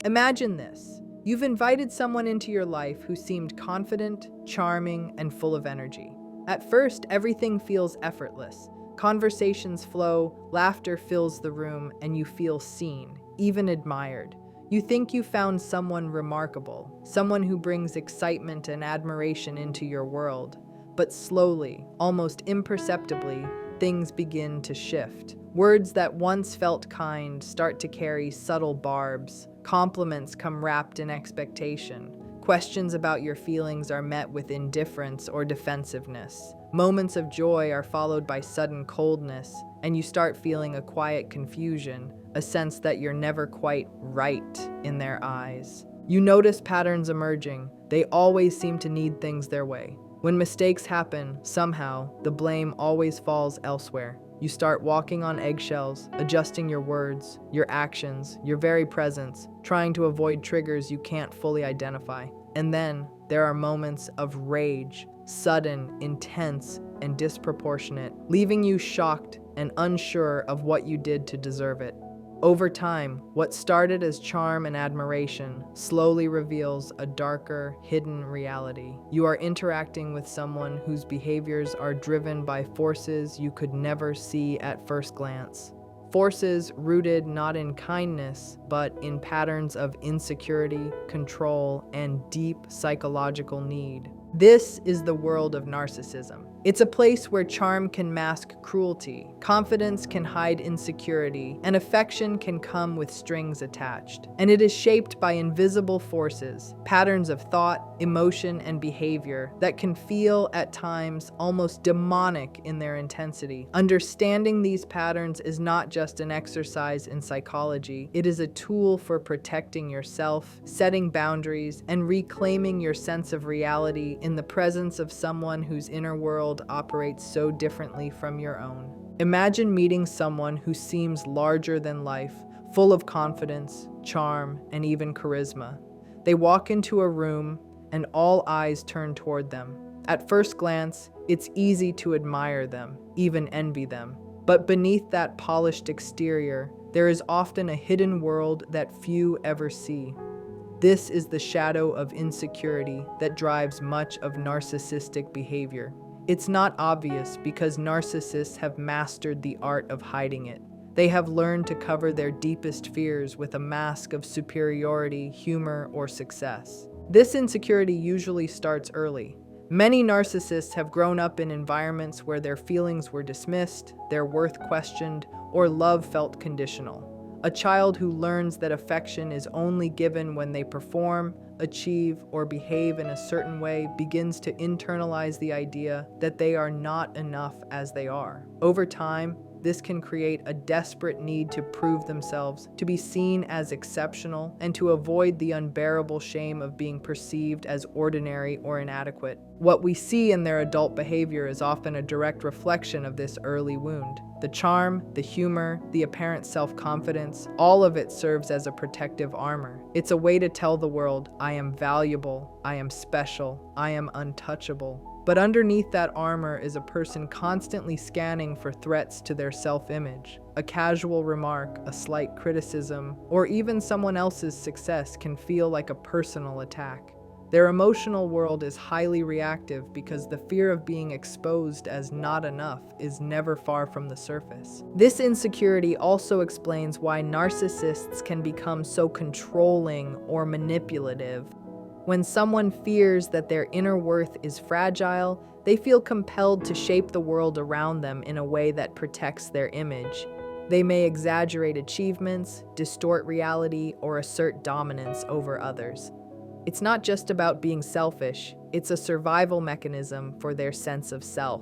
Imagine this. You've invited someone into your life who seemed confident, charming, and full of energy. At first, everything feels effortless. Conversations flow, laughter fills the room, and you feel seen, even admired. You think you found someone remarkable, someone who brings excitement and admiration into your world. But slowly, almost imperceptibly, things begin to shift. Words that once felt kind start to carry subtle barbs. Compliments come wrapped in expectation. Questions about your feelings are met with indifference or defensiveness. Moments of joy are followed by sudden coldness, and you start feeling a quiet confusion, a sense that you're never quite right in their eyes. You notice patterns emerging. They always seem to need things their way. When mistakes happen, somehow, the blame always falls elsewhere. You start walking on eggshells, adjusting your words, your actions, your very presence, trying to avoid triggers you can't fully identify. And then, there are moments of rage, sudden, intense, and disproportionate, leaving you shocked and unsure of what you did to deserve it. Over time, what started as charm and admiration slowly reveals a darker, hidden reality. You are interacting with someone whose behaviors are driven by forces you could never see at first glance. Forces rooted not in kindness, but in patterns of insecurity, control, and deep psychological need. This is the world of narcissism. It's a place where charm can mask cruelty, confidence can hide insecurity, and affection can come with strings attached. And it is shaped by invisible forces, patterns of thought, emotion, and behavior that can feel, at times, almost demonic in their intensity. Understanding these patterns is not just an exercise in psychology, it is a tool for protecting yourself, setting boundaries, and reclaiming your sense of reality in the presence of someone whose inner world operates so differently from your own. Imagine meeting someone who seems larger than life, full of confidence, charm, and even charisma. They walk into a room, and all eyes turn toward them. At first glance, it's easy to admire them, even envy them. But beneath that polished exterior, there is often a hidden world that few ever see. This is the shadow of insecurity that drives much of narcissistic behavior. It's not obvious because narcissists have mastered the art of hiding it. They have learned to cover their deepest fears with a mask of superiority, humor, or success. This insecurity usually starts early. Many narcissists have grown up in environments where their feelings were dismissed, their worth questioned, or love felt conditional. A child who learns that affection is only given when they perform, achieve, or behave in a certain way begins to internalize the idea that they are not enough as they are. Over time, this can create a desperate need to prove themselves, to be seen as exceptional, and to avoid the unbearable shame of being perceived as ordinary or inadequate. What we see in their adult behavior is often a direct reflection of this early wound. The charm, the humor, the apparent self-confidence, all of it serves as a protective armor. It's a way to tell the world, I am valuable, I am special, I am untouchable. But underneath that armor is a person constantly scanning for threats to their self-image. A casual remark, a slight criticism, or even someone else's success can feel like a personal attack. Their emotional world is highly reactive because the fear of being exposed as not enough is never far from the surface. This insecurity also explains why narcissists can become so controlling or manipulative. When someone fears that their inner worth is fragile, they feel compelled to shape the world around them in a way that protects their image. They may exaggerate achievements, distort reality, or assert dominance over others. It's not just about being selfish, it's a survival mechanism for their sense of self.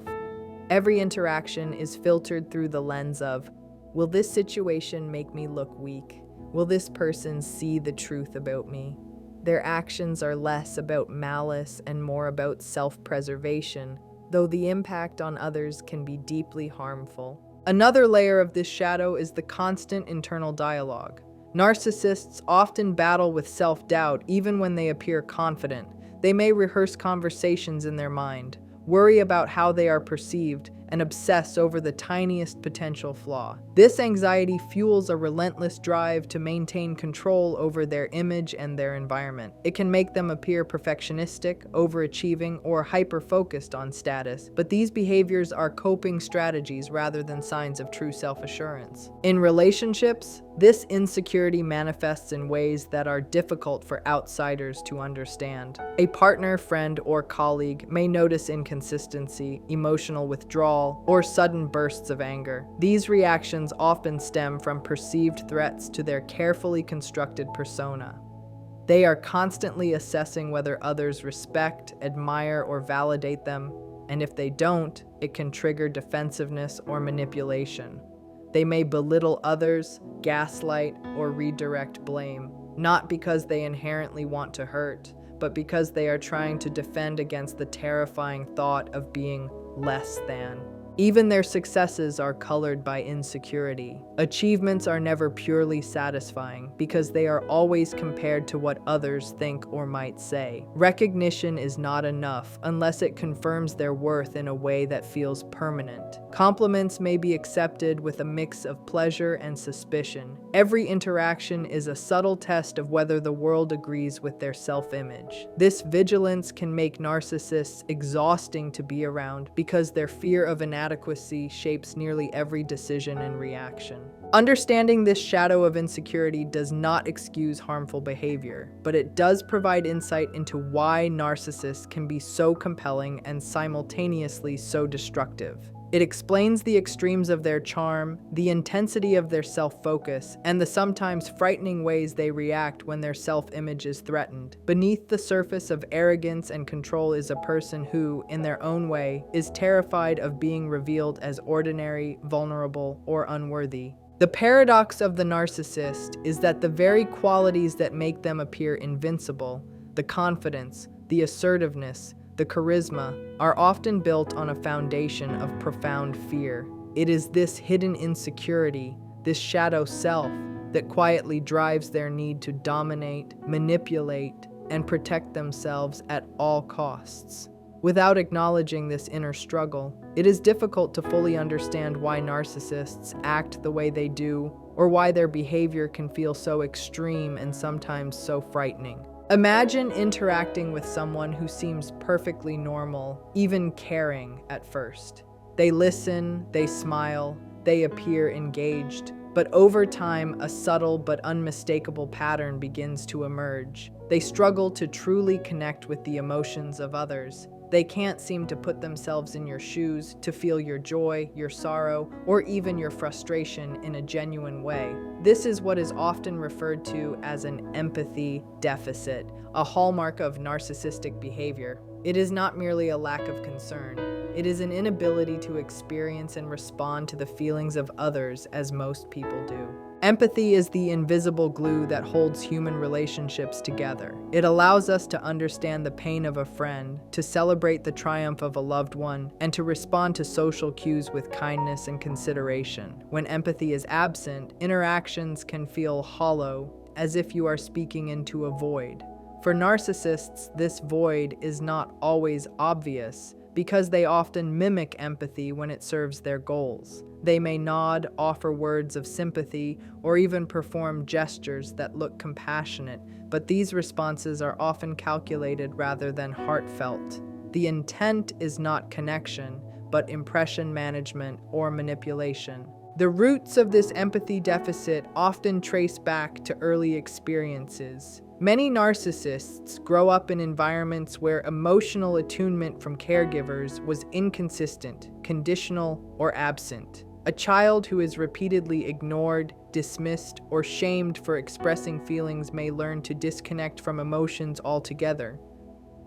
Every interaction is filtered through the lens of, will this situation make me look weak? Will this person see the truth about me? Their actions are less about malice and more about self-preservation, though the impact on others can be deeply harmful. Another layer of this shadow is the constant internal dialogue. Narcissists often battle with self-doubt even when they appear confident. They may rehearse conversations in their mind, worry about how they are perceived, and obsess over the tiniest potential flaw. This anxiety fuels a relentless drive to maintain control over their image and their environment. It can make them appear perfectionistic, overachieving, or hyper-focused on status, but these behaviors are coping strategies rather than signs of true self-assurance. In relationships, this insecurity manifests in ways that are difficult for outsiders to understand. A partner, friend, or colleague may notice inconsistency, emotional withdrawal, or sudden bursts of anger. These reactions often stem from perceived threats to their carefully constructed persona. They are constantly assessing whether others respect, admire, or validate them, and if they don't, it can trigger defensiveness or manipulation. They may belittle others, gaslight, or redirect blame, not because they inherently want to hurt, but because they are trying to defend against the terrifying thought of being less than. Even their successes are colored by insecurity. Achievements are never purely satisfying because they are always compared to what others think or might say. Recognition is not enough unless it confirms their worth in a way that feels permanent. Compliments may be accepted with a mix of pleasure and suspicion. Every interaction is a subtle test of whether the world agrees with their self-image. This vigilance can make narcissists exhausting to be around because their fear of inadequacy shapes nearly every decision and reaction. Understanding this shadow of insecurity does not excuse harmful behavior, but it does provide insight into why narcissists can be so compelling and simultaneously so destructive. It explains the extremes of their charm, the intensity of their self-focus, and the sometimes frightening ways they react when their self-image is threatened. Beneath the surface of arrogance and control is a person who, in their own way, is terrified of being revealed as ordinary, vulnerable, or unworthy. The paradox of the narcissist is that the very qualities that make them appear invincible, the confidence, the assertiveness, the charisma, are often built on a foundation of profound fear. It is this hidden insecurity, this shadow self, that quietly drives their need to dominate, manipulate, and protect themselves at all costs. Without acknowledging this inner struggle, it is difficult to fully understand why narcissists act the way they do, or why their behavior can feel so extreme and sometimes so frightening. Imagine interacting with someone who seems perfectly normal, even caring at first. They listen, they smile, they appear engaged, but over time, a subtle but unmistakable pattern begins to emerge. They struggle to truly connect with the emotions of others. They can't seem to put themselves in your shoes, to feel your joy, your sorrow, or even your frustration in a genuine way. This is what is often referred to as an empathy deficit, a hallmark of narcissistic behavior. It is not merely a lack of concern. It is an inability to experience and respond to the feelings of others as most people do. Empathy is the invisible glue that holds human relationships together. It allows us to understand the pain of a friend, to celebrate the triumph of a loved one, and to respond to social cues with kindness and consideration. When empathy is absent, interactions can feel hollow, as if you are speaking into a void. For narcissists, this void is not always obvious, because they often mimic empathy when it serves their goals. They may nod, offer words of sympathy, or even perform gestures that look compassionate, but these responses are often calculated rather than heartfelt. The intent is not connection, but impression management or manipulation. The roots of this empathy deficit often trace back to early experiences. Many narcissists grow up in environments where emotional attunement from caregivers was inconsistent, conditional, or absent. A child who is repeatedly ignored, dismissed, or shamed for expressing feelings may learn to disconnect from emotions altogether.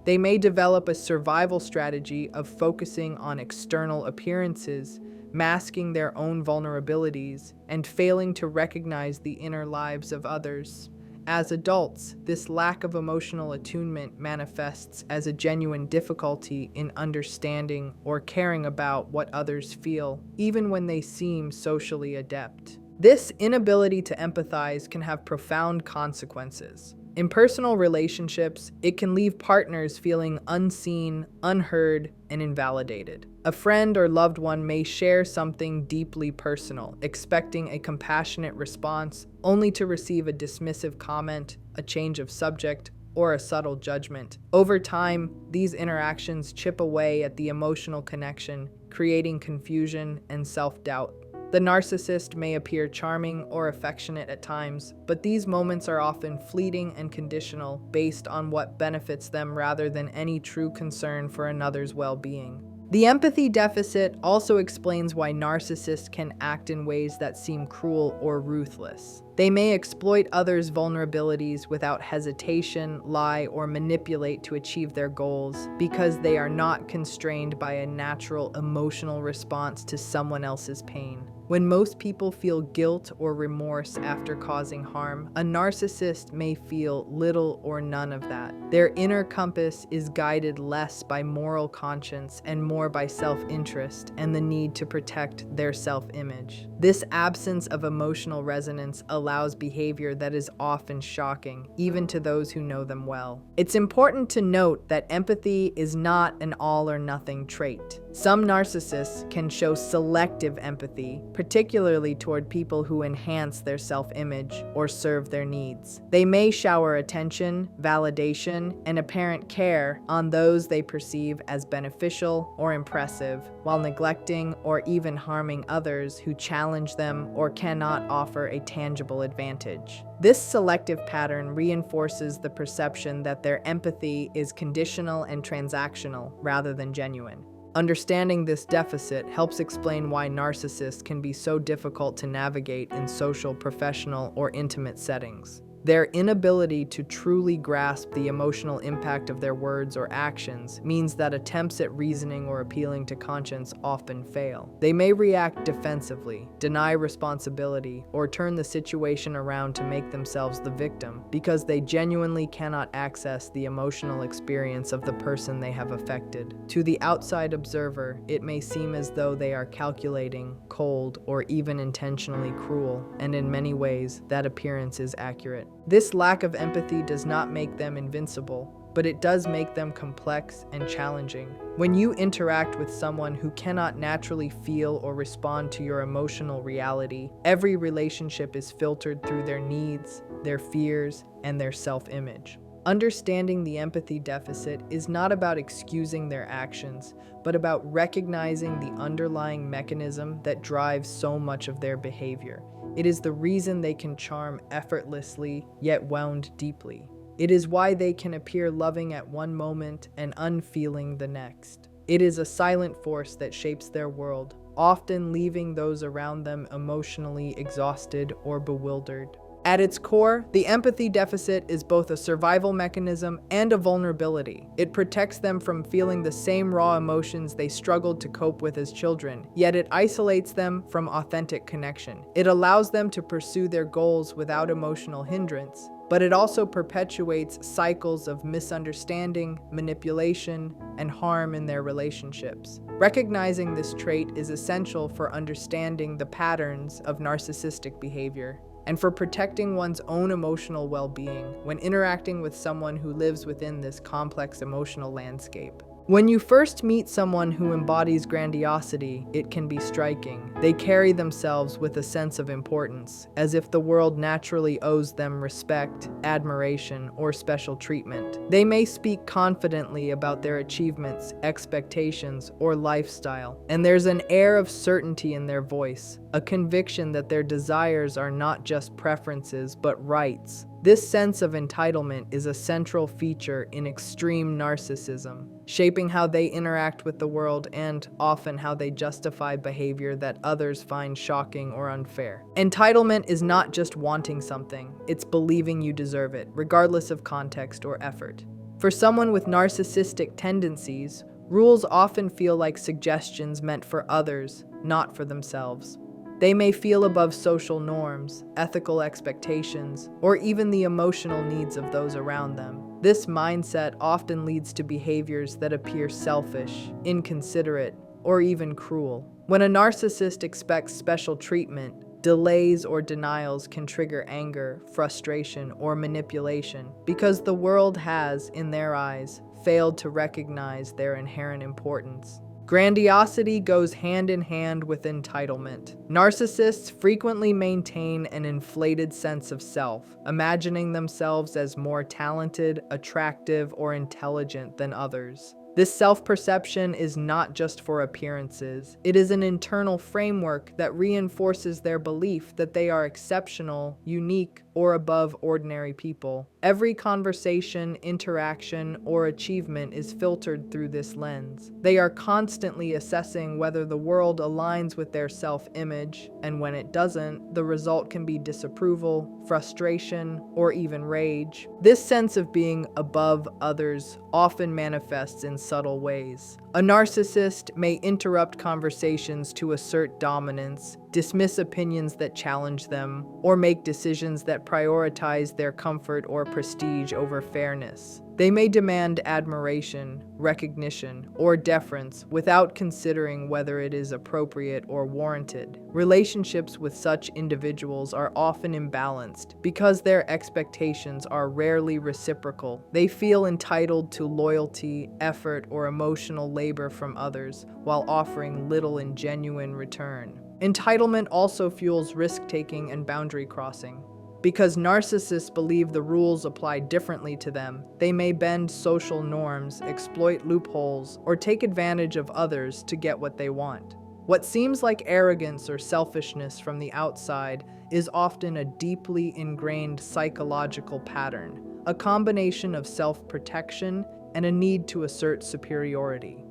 They may develop a survival strategy of focusing on external appearances, masking their own vulnerabilities, and failing to recognize the inner lives of others. As adults, this lack of emotional attunement manifests as a genuine difficulty in understanding or caring about what others feel, even when they seem socially adept. This inability to empathize can have profound consequences. In personal relationships, it can leave partners feeling unseen, unheard, and invalidated. A friend or loved one may share something deeply personal, expecting a compassionate response, only to receive a dismissive comment, a change of subject, or a subtle judgment. Over time, these interactions chip away at the emotional connection, creating confusion and self-doubt. The narcissist may appear charming or affectionate at times, but these moments are often fleeting and conditional, based on what benefits them rather than any true concern for another's well-being. The empathy deficit also explains why narcissists can act in ways that seem cruel or ruthless. They may exploit others' vulnerabilities without hesitation, lie, or manipulate to achieve their goals because they are not constrained by a natural emotional response to someone else's pain. When most people feel guilt or remorse after causing harm, a narcissist may feel little or none of that. Their inner compass is guided less by moral conscience and more by self-interest and the need to protect their self-image. This absence of emotional resonance allows behavior that is often shocking, even to those who know them well. It's important to note that empathy is not an all-or-nothing trait. Some narcissists can show selective empathy, particularly toward people who enhance their self-image or serve their needs. They may shower attention, validation, and apparent care on those they perceive as beneficial or impressive, while neglecting or even harming others who challenge them or cannot offer a tangible advantage. This selective pattern reinforces the perception that their empathy is conditional and transactional rather than genuine. Understanding this deficit helps explain why narcissists can be so difficult to navigate in social, professional, or intimate settings. Their inability to truly grasp the emotional impact of their words or actions means that attempts at reasoning or appealing to conscience often fail. They may react defensively, deny responsibility, or turn the situation around to make themselves the victim because they genuinely cannot access the emotional experience of the person they have affected. To the outside observer, it may seem as though they are calculating, cold, or even intentionally cruel, and in many ways, that appearance is accurate. This lack of empathy does not make them invincible, but it does make them complex and challenging. When you interact with someone who cannot naturally feel or respond to your emotional reality, every relationship is filtered through their needs, their fears, and their self-image. Understanding the empathy deficit is not about excusing their actions, but about recognizing the underlying mechanism that drives so much of their behavior. It is the reason they can charm effortlessly, yet wound deeply. It is why they can appear loving at one moment and unfeeling the next. It is a silent force that shapes their world, often leaving those around them emotionally exhausted or bewildered. At its core, the empathy deficit is both a survival mechanism and a vulnerability. It protects them from feeling the same raw emotions they struggled to cope with as children, yet it isolates them from authentic connection. It allows them to pursue their goals without emotional hindrance, but it also perpetuates cycles of misunderstanding, manipulation, and harm in their relationships. Recognizing this trait is essential for understanding the patterns of narcissistic behavior and for protecting one's own emotional well-being when interacting with someone who lives within this complex emotional landscape. When you first meet someone who embodies grandiosity, it can be striking. They carry themselves with a sense of importance, as if the world naturally owes them respect, admiration, or special treatment. They may speak confidently about their achievements, expectations, or lifestyle, and there's an air of certainty in their voice, a conviction that their desires are not just preferences but rights. This sense of entitlement is a central feature in extreme narcissism, shaping how they interact with the world and often how they justify behavior that others find shocking or unfair. Entitlement is not just wanting something, it's believing you deserve it, regardless of context or effort. For someone with narcissistic tendencies, rules often feel like suggestions meant for others, not for themselves. They may feel above social norms, ethical expectations, or even the emotional needs of those around them. This mindset often leads to behaviors that appear selfish, inconsiderate, or even cruel. When a narcissist expects special treatment, delays or denials can trigger anger, frustration, or manipulation because the world has, in their eyes, failed to recognize their inherent importance. Grandiosity goes hand in hand with entitlement. Narcissists frequently maintain an inflated sense of self, imagining themselves as more talented, attractive, or intelligent than others. This self-perception is not just for appearances. It is an internal framework that reinforces their belief that they are exceptional, unique, or above ordinary people. Every conversation, interaction, or achievement is filtered through this lens. They are constantly assessing whether the world aligns with their self-image, and when it doesn't, the result can be disapproval, frustration, or even rage. This sense of being above others often manifests in subtle ways. A narcissist may interrupt conversations to assert dominance, dismiss opinions that challenge them, or make decisions that prioritize their comfort or prestige over fairness. They may demand admiration, recognition, or deference without considering whether it is appropriate or warranted. Relationships with such individuals are often imbalanced because their expectations are rarely reciprocal. They feel entitled to loyalty, effort, or emotional labor from others, while offering little in genuine return. Entitlement also fuels risk-taking and boundary crossing. Because narcissists believe the rules apply differently to them, they may bend social norms, exploit loopholes, or take advantage of others to get what they want. What seems like arrogance or selfishness from the outside is often a deeply ingrained psychological pattern, a combination of self-protection and a need to assert superiority.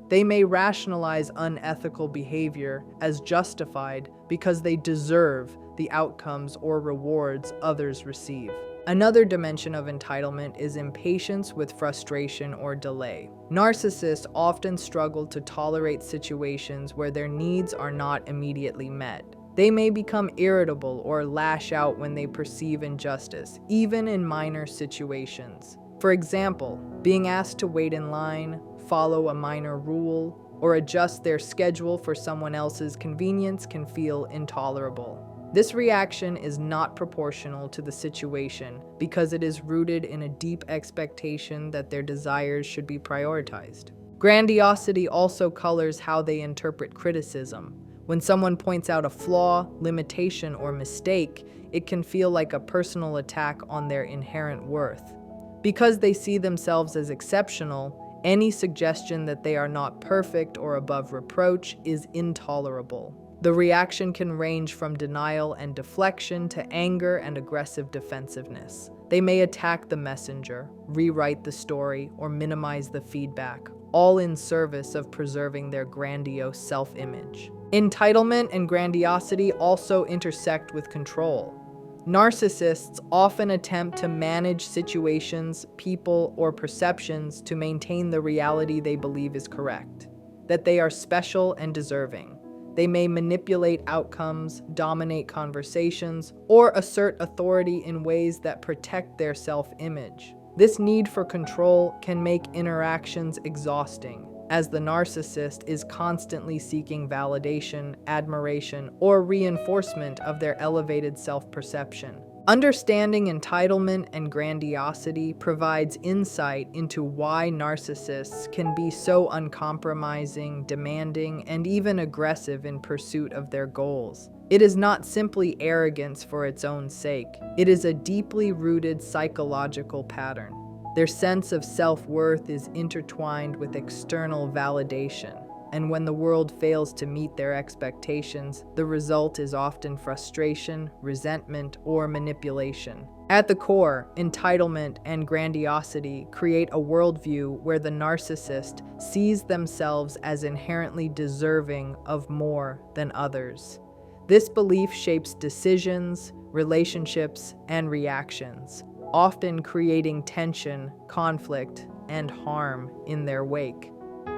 They may rationalize unethical behavior as justified because they deserve the outcomes or rewards others receive. Another dimension of entitlement is impatience with frustration or delay. Narcissists often struggle to tolerate situations where their needs are not immediately met. They may become irritable or lash out when they perceive injustice, even in minor situations. For example, being asked to wait in line, follow a minor rule, or adjust their schedule for someone else's convenience can feel intolerable. This reaction is not proportional to the situation because it is rooted in a deep expectation that their desires should be prioritized. Grandiosity also colors how they interpret criticism. When someone points out a flaw, limitation, or mistake, it can feel like a personal attack on their inherent worth. Because they see themselves as exceptional, any suggestion that they are not perfect or above reproach is intolerable. The reaction can range from denial and deflection to anger and aggressive defensiveness. They may attack the messenger, rewrite the story, or minimize the feedback, all in service of preserving their grandiose self-image. Entitlement and grandiosity also intersect with control. Narcissists often attempt to manage situations, people, or perceptions to maintain the reality they believe is correct, that they are special and deserving. They may manipulate outcomes, dominate conversations, or assert authority in ways that protect their self-image. This need for control can make interactions exhausting, as the narcissist is constantly seeking validation, admiration, or reinforcement of their elevated self-perception. Understanding entitlement and grandiosity provides insight into why narcissists can be so uncompromising, demanding, and even aggressive in pursuit of their goals. It is not simply arrogance for its own sake. It is a deeply rooted psychological pattern. Their sense of self-worth is intertwined with external validation, and when the world fails to meet their expectations, the result is often frustration, resentment, or manipulation. At the core, entitlement and grandiosity create a worldview where the narcissist sees themselves as inherently deserving of more than others. This belief shapes decisions, relationships, and reactions, often creating tension, conflict, and harm in their wake.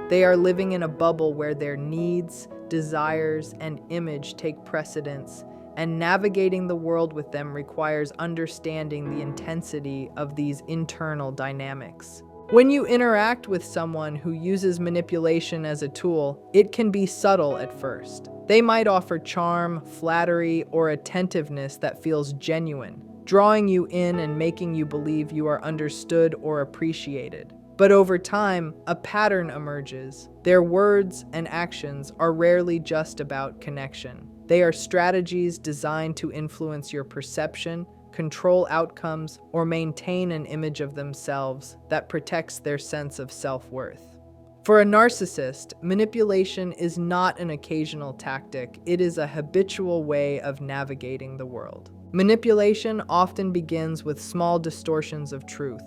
They are living in a bubble where their needs, desires, and image take precedence, and navigating the world with them requires understanding the intensity of these internal dynamics. When you interact with someone who uses manipulation as a tool, it can be subtle at first. They might offer charm, flattery, or attentiveness that feels genuine, drawing you in and making you believe you are understood or appreciated. But over time, a pattern emerges. Their words and actions are rarely just about connection. They are strategies designed to influence your perception, control outcomes, or maintain an image of themselves that protects their sense of self-worth. For a narcissist, manipulation is not an occasional tactic, it is a habitual way of navigating the world. Manipulation often begins with small distortions of truth.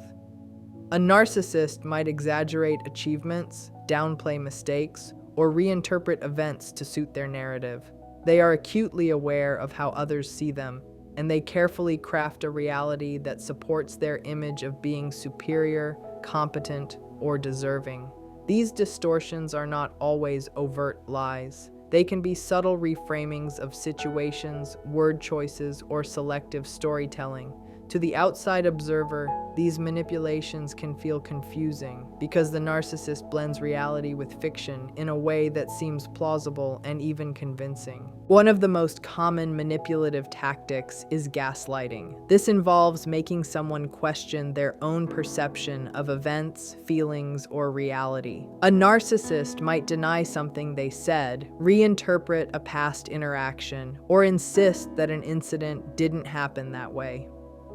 A narcissist might exaggerate achievements, downplay mistakes, or reinterpret events to suit their narrative. They are acutely aware of how others see them, and they carefully craft a reality that supports their image of being superior, competent, or deserving. These distortions are not always overt lies. They can be subtle reframings of situations, word choices, or selective storytelling. To the outside observer, these manipulations can feel confusing because the narcissist blends reality with fiction in a way that seems plausible and even convincing. One of the most common manipulative tactics is gaslighting. This involves making someone question their own perception of events, feelings, or reality. A narcissist might deny something they said, reinterpret a past interaction, or insist that an incident didn't happen that way.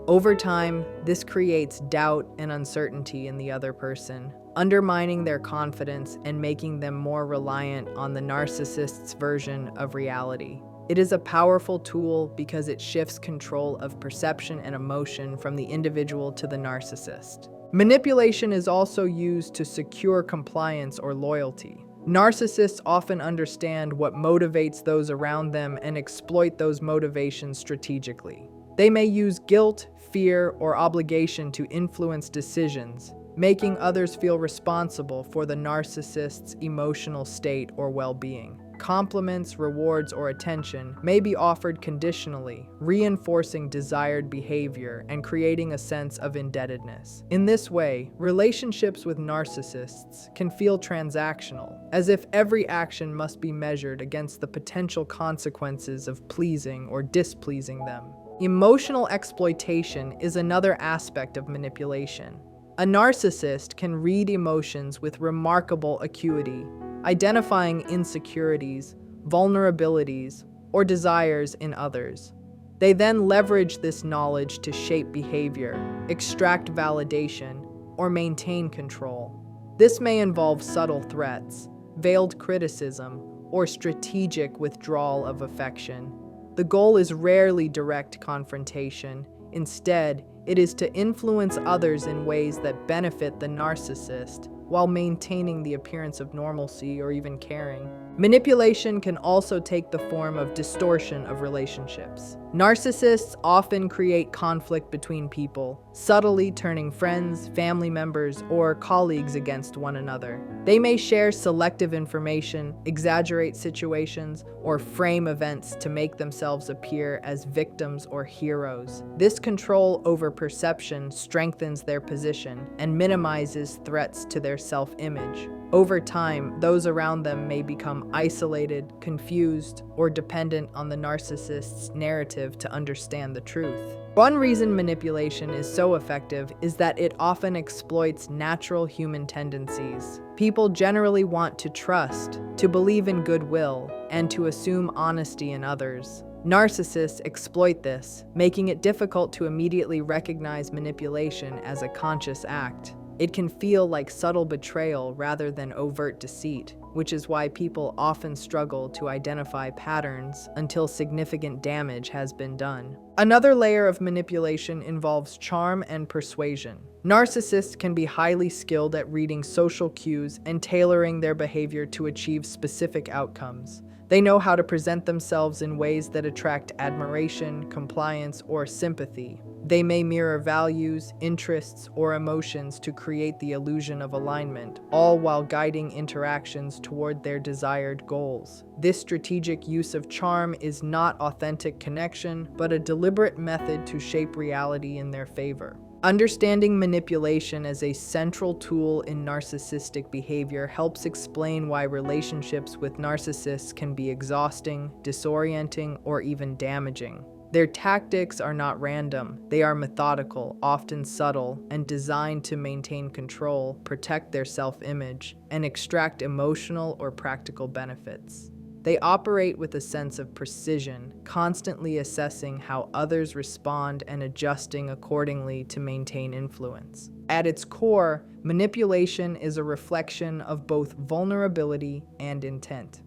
Over time, this creates doubt and uncertainty in the other person, undermining their confidence and making them more reliant on the narcissist's version of reality. It is a powerful tool because it shifts control of perception and emotion from the individual to the narcissist. Manipulation is also used to secure compliance or loyalty. Narcissists often understand what motivates those around them and exploit those motivations strategically. They may use guilt, fear, or obligation to influence decisions, making others feel responsible for the narcissist's emotional state or well-being. Compliments, rewards, or attention may be offered conditionally, reinforcing desired behavior and creating a sense of indebtedness. In this way, relationships with narcissists can feel transactional, as if every action must be measured against the potential consequences of pleasing or displeasing them. Emotional exploitation is another aspect of manipulation. A narcissist can read emotions with remarkable acuity, identifying insecurities, vulnerabilities, or desires in others. They then leverage this knowledge to shape behavior, extract validation, or maintain control. This may involve subtle threats, veiled criticism, or strategic withdrawal of affection. The goal is rarely direct confrontation. Instead, it is to influence others in ways that benefit the narcissist while maintaining the appearance of normalcy or even caring. Manipulation can also take the form of distortion of relationships. Narcissists often create conflict between people, subtly turning friends, family members, or colleagues against one another. They may share selective information, exaggerate situations, or frame events to make themselves appear as victims or heroes. This control over perception strengthens their position and minimizes threats to their self-image. Over time, those around them may become isolated, confused, or dependent on the narcissist's narrative to understand the truth. One reason manipulation is so effective is that it often exploits natural human tendencies. People generally want to trust, to believe in goodwill, and to assume honesty in others. Narcissists exploit this, making it difficult to immediately recognize manipulation as a conscious act. It can feel like subtle betrayal rather than overt deceit, which is why people often struggle to identify patterns until significant damage has been done. Another layer of manipulation involves charm and persuasion. Narcissists can be highly skilled at reading social cues and tailoring their behavior to achieve specific outcomes. They know how to present themselves in ways that attract admiration, compliance, or sympathy. They may mirror values, interests, or emotions to create the illusion of alignment, all while guiding interactions toward their desired goals. This strategic use of charm is not authentic connection, but a deliberate method to shape reality in their favor. Understanding manipulation as a central tool in narcissistic behavior helps explain why relationships with narcissists can be exhausting, disorienting, or even damaging. Their tactics are not random. They are methodical, often subtle, and designed to maintain control, protect their self-image, and extract emotional or practical benefits. They operate with a sense of precision, constantly assessing how others respond and adjusting accordingly to maintain influence. At its core, manipulation is a reflection of both vulnerability and intent.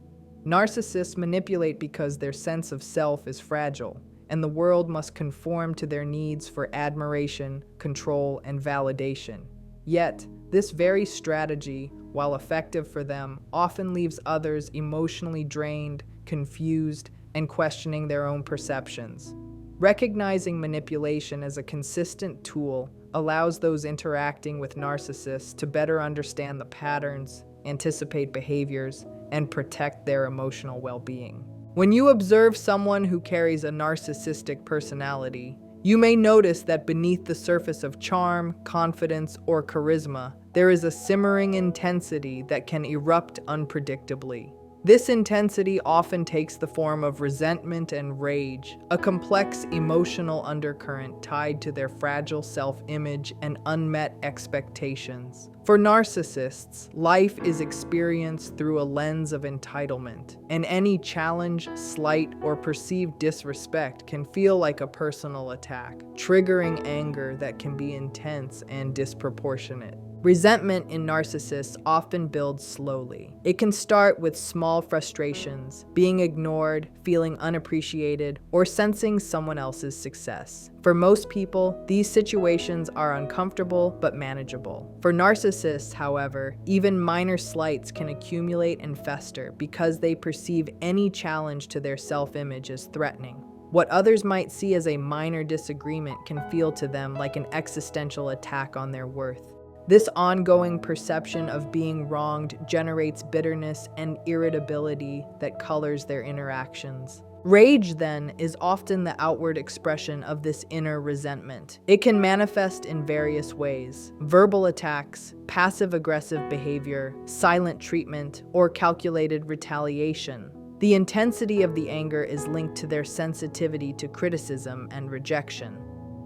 Narcissists manipulate because their sense of self is fragile, and the world must conform to their needs for admiration, control, and validation. Yet, this very strategy, while effective for them, often leaves others emotionally drained, confused, and questioning their own perceptions. Recognizing manipulation as a consistent tool allows those interacting with narcissists to better understand the patterns, anticipate behaviors, and protect their emotional well-being. When you observe someone who carries a narcissistic personality, you may notice that beneath the surface of charm, confidence, or charisma, there is a simmering intensity that can erupt unpredictably. This intensity often takes the form of resentment and rage, a complex emotional undercurrent tied to their fragile self-image and unmet expectations. For narcissists, life is experienced through a lens of entitlement, and any challenge, slight, or perceived disrespect can feel like a personal attack, triggering anger that can be intense and disproportionate. Resentment in narcissists often builds slowly. It can start with small frustrations, being ignored, feeling unappreciated, or sensing someone else's success. For most people, these situations are uncomfortable but manageable. For narcissists, however, even minor slights can accumulate and fester because they perceive any challenge to their self-image as threatening. What others might see as a minor disagreement can feel to them like an existential attack on their worth. This ongoing perception of being wronged generates bitterness and irritability that colors their interactions. Rage, then, is often the outward expression of this inner resentment. It can manifest in various ways: verbal attacks, passive-aggressive behavior, silent treatment, or calculated retaliation. The intensity of the anger is linked to their sensitivity to criticism and rejection.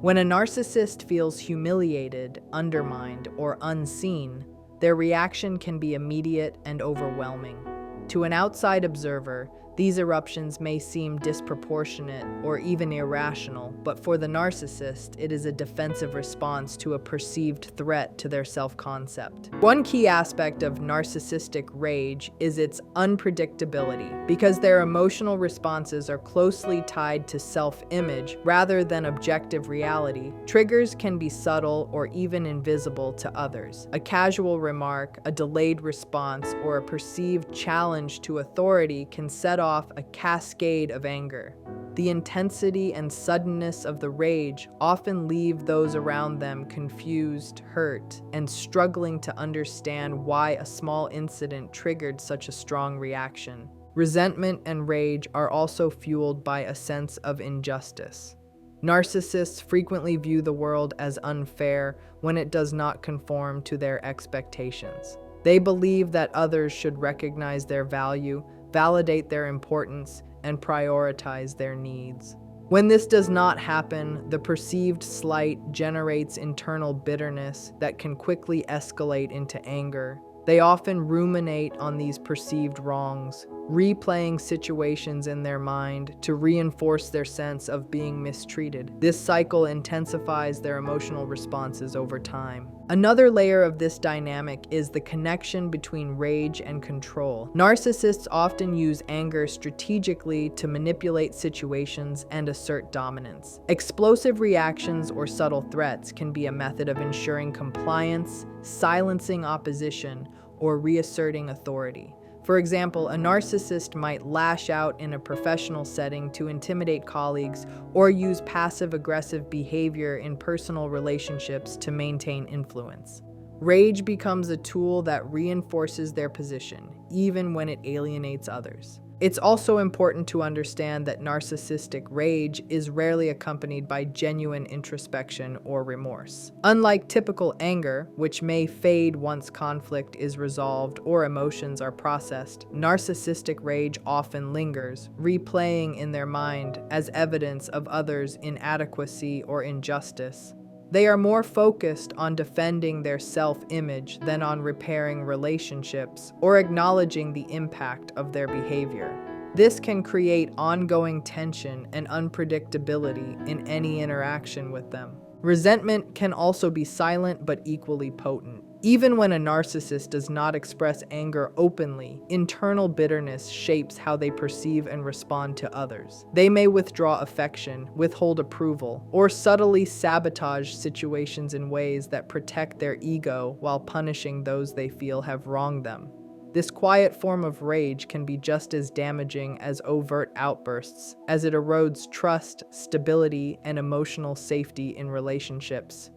When a narcissist feels humiliated, undermined, or unseen, their reaction can be immediate and overwhelming. To an outside observer, these eruptions may seem disproportionate or even irrational, but for the narcissist, it is a defensive response to a perceived threat to their self-concept. One key aspect of narcissistic rage is its unpredictability. Because their emotional responses are closely tied to self-image rather than objective reality, triggers can be subtle or even invisible to others. A casual remark, a delayed response, or a perceived challenge to authority can set off a cascade of anger. The intensity and suddenness of the rage often leave those around them confused, hurt, and struggling to understand why a small incident triggered such a strong reaction. Resentment and rage are also fueled by a sense of injustice. Narcissists frequently view the world as unfair when it does not conform to their expectations. They believe that others should recognize their value, validate their importance, and prioritize their needs. When this does not happen, the perceived slight generates internal bitterness that can quickly escalate into anger. They often ruminate on these perceived wrongs, replaying situations in their mind to reinforce their sense of being mistreated. This cycle intensifies their emotional responses over time. Another layer of this dynamic is the connection between rage and control. Narcissists often use anger strategically to manipulate situations and assert dominance. Explosive reactions or subtle threats can be a method of ensuring compliance, silencing opposition, or reasserting authority. For example, a narcissist might lash out in a professional setting to intimidate colleagues or use passive-aggressive behavior in personal relationships to maintain influence. Rage becomes a tool that reinforces their position, even when it alienates others. It's also important to understand that narcissistic rage is rarely accompanied by genuine introspection or remorse. Unlike typical anger, which may fade once conflict is resolved or emotions are processed, narcissistic rage often lingers, replaying in their mind as evidence of others' inadequacy or injustice. They are more focused on defending their self-image than on repairing relationships or acknowledging the impact of their behavior. This can create ongoing tension and unpredictability in any interaction with them. Resentment can also be silent but equally potent. Even when a narcissist does not express anger openly, internal bitterness shapes how they perceive and respond to others. They may withdraw affection, withhold approval, or subtly sabotage situations in ways that protect their ego while punishing those they feel have wronged them. This quiet form of rage can be just as damaging as overt outbursts, as it erodes trust, stability, and emotional safety in relationships.